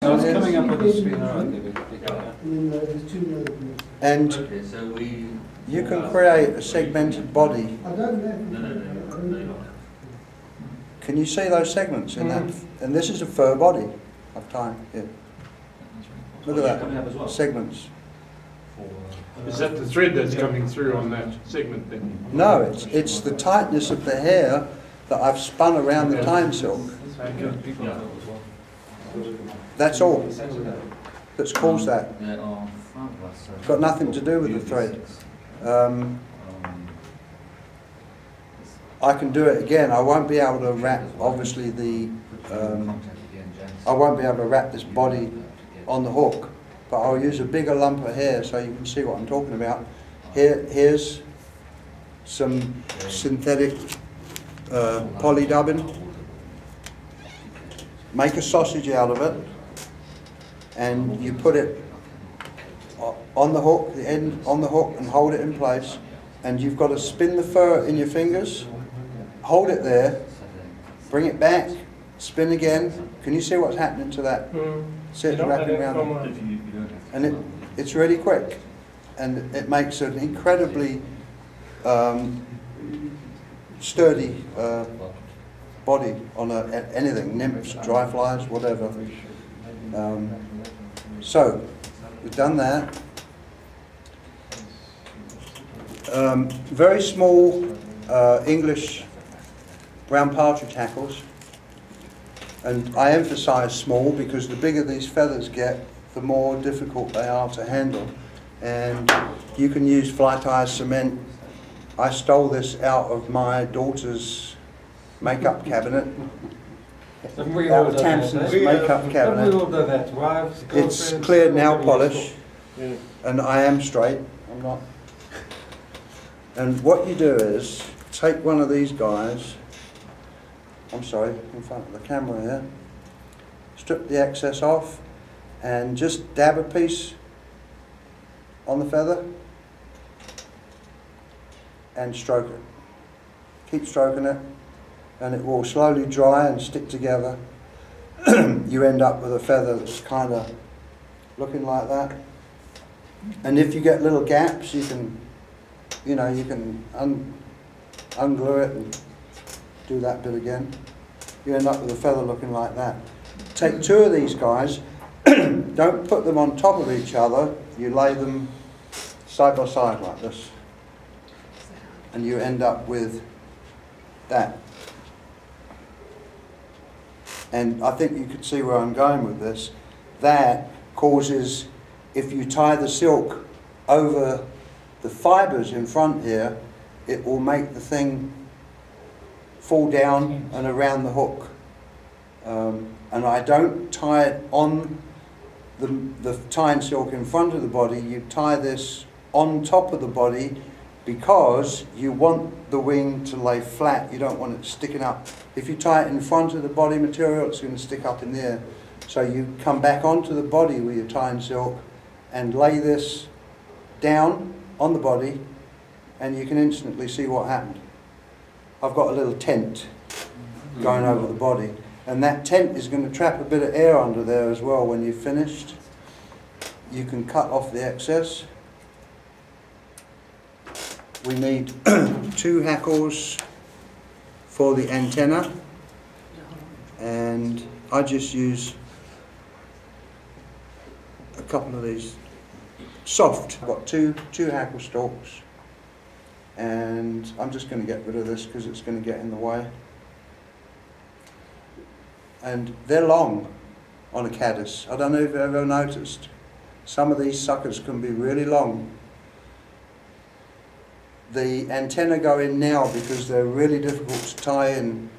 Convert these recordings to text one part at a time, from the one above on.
So it's coming up with a screen, alright, and Okay, so we... you can create a segmented body. No. Can you see those segments in that? And this is a fur body of time here. Look at that, segments. Is that the thread that's coming through on that segment then? No, it's the tightness of the hair that I've spun around the time silk. That's all that's caused that. Got nothing to do with the thread. I can do it again. I won't be able to wrap, obviously, I won't be able to wrap this body on the hook, but I'll use a bigger lump of hair so you can see what I'm talking about. Here's some synthetic poly dubbing. Make a sausage out of it, and you put it on the hook, the end on the hook, and hold it in place. And you've got to spin the fur in your fingers, hold it there, bring it back, spin again. Can you see what's happening to that? See it wrapping around, and it's really quick, and it makes an incredibly sturdy body on anything, nymphs, dry flies, whatever. So we've done that. Very small English brown partridge hackles, and I emphasise small because the bigger these feathers get, the more difficult they are to handle. And you can use fly ties, cement. I stole this out of my daughter's makeup cabinet. Out of Tamsin's makeup cabinet. It's clear nail polish, and I am straight. I'm not. And what you do is take one of these guys. I'm sorry, in front of the camera here. Strip the excess off, and just dab a piece on the feather, and stroke it. Keep stroking it, and it will slowly dry and stick together. You end up with a feather that's kind of looking like that. And if you get little gaps, you can, you can unglue it and do that bit again. You end up with a feather looking like that. Take two of these guys, don't put them on top of each other, you lay them side by side like this, and you end up with that. And I think you could see where I'm going with this. That causes, if you tie the silk over the fibres in front here, it will make the thing fall down and around the hook. And I don't tie it on the tying silk in front of the body. You tie this on top of the body because you want the wing to lay flat. You don't want it sticking up. If you tie it in front of the body material, it's going to stick up in the air. So you come back onto the body with your tying silk and lay this down on the body, and you can instantly see what happened. I've got a little tent going over the body, and that tent is going to trap a bit of air under there as well. When you've finished, you can cut off the excess. We need 2 hackles for the antenna, and I just use a couple of these soft. I've got two hackle stalks, and I'm just going to get rid of this because it's going to get in the way. And they're long on a caddis. I don't know if you've ever noticed. Some of these suckers can be really long. The antennae go in now because they're really difficult to tie in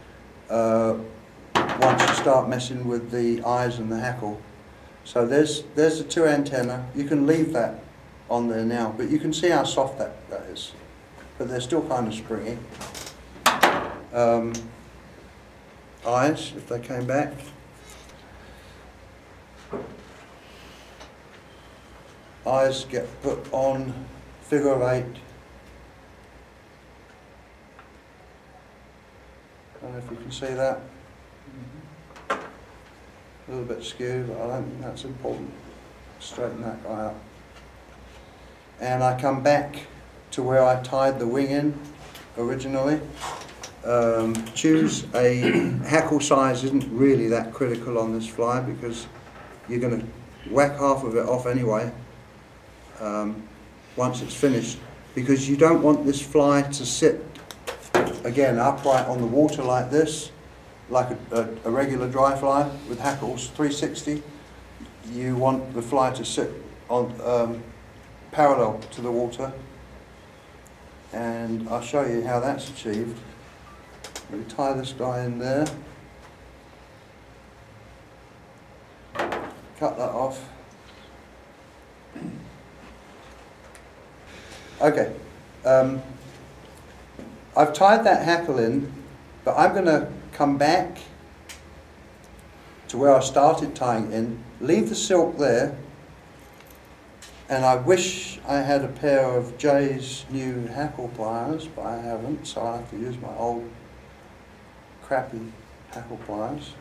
once you start messing with the eyes and the hackle. So there's the 2 antennae. You can leave that on there now, but you can see how soft that is. But they're still kind of springy. Eyes, if they came back. Eyes get put on figure of 8. I don't know if you can see that. a little bit skewed, but I don't think that's important. Straighten that guy up. And I come back to where I tied the wing in originally. Choose a hackle size isn't really that critical on this fly because you're going to whack half of it off anyway once it's finished, because you don't want this fly to sit again upright on the water like this, like a regular dry fly with hackles 360. You want the fly to sit on parallel to the water, and I'll show you how that's achieved. We tie this guy in there, cut that off. Okay, I've tied that hackle in, but I'm going to come back to where I started tying in, leave the silk there, and I wish I had a pair of Jay's new hackle pliers, but I haven't, so I'll have to use my old crappy hackle pliers.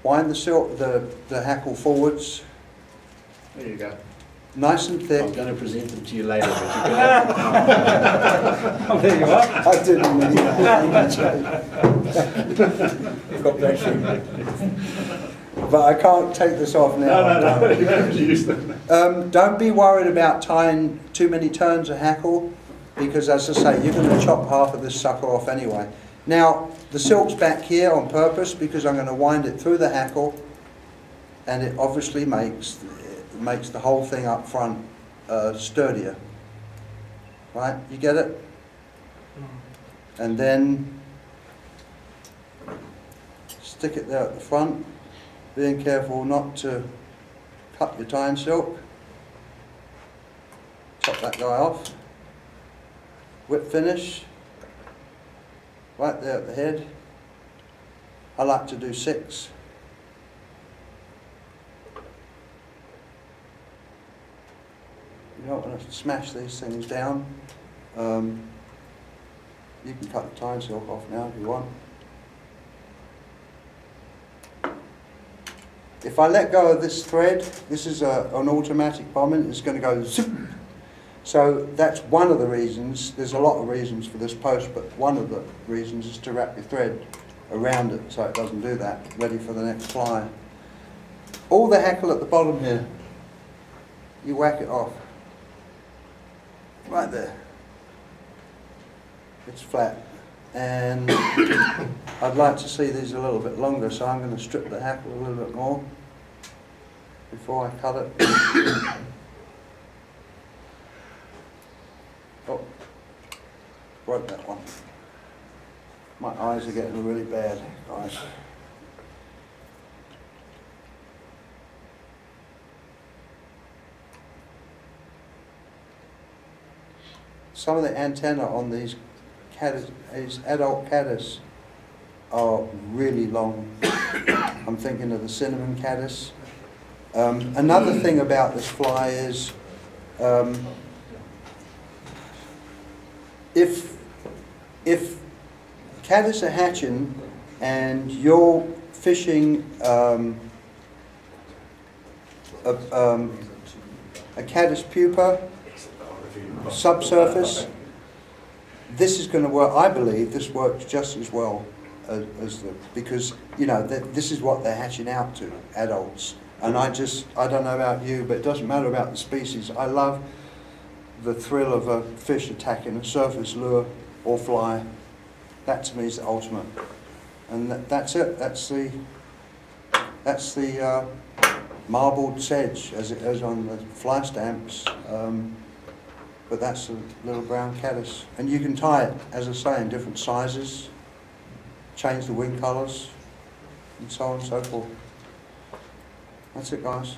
Wind the silk, the hackle forwards. There you go. Nice and thick. I'm going to present them to you later, but you can have them. Oh, there you are. I didn't mean that. Got back through. But I can't take this off now. No, you have to use them. Don't be worried about tying too many turns of hackle, because as I say, you're going to chop half of this sucker off anyway. Now, the silk's back here on purpose because I'm going to wind it through the hackle, and it obviously makes the whole thing up front sturdier. Right? You get it? And then stick it there at the front, being careful not to cut your tying silk. Chop that guy off. Whip finish. Right there at the head. I like to do 6. You don't want to smash these things down. You can cut the tying silk off now if you want. If I let go of this thread, this is an automatic bobbin, it's going to go zip. So that's one of the reasons. There's a lot of reasons for this post, but one of the reasons is to wrap your thread around it so it doesn't do that, ready for the next fly. All the hackle at the bottom here, you whack it off. Right there. It's flat. And I'd like to see these a little bit longer, so I'm going to strip the hackle a little bit more before I cut it. Oh, broke that one. My eyes are getting really bad, guys. Some of the antennae on these caddis, these adult caddis, are really long. I'm thinking of the cinnamon caddis. Another thing about this fly is if caddis are hatching and you're fishing a caddis pupa subsurface, this is going to work. I believe this works just as well as because you know this is what they're hatching out to, adults. And I don't know about you, but it doesn't matter about the species. I love the thrill of a fish attacking a surface lure or fly. That to me is the ultimate. And that's it. That's the marbled sedge as it is on the fly stamps. But that's a little brown caddis. And you can tie it, as I say, in different sizes, change the wing colours, and so on and so forth. That's it, guys.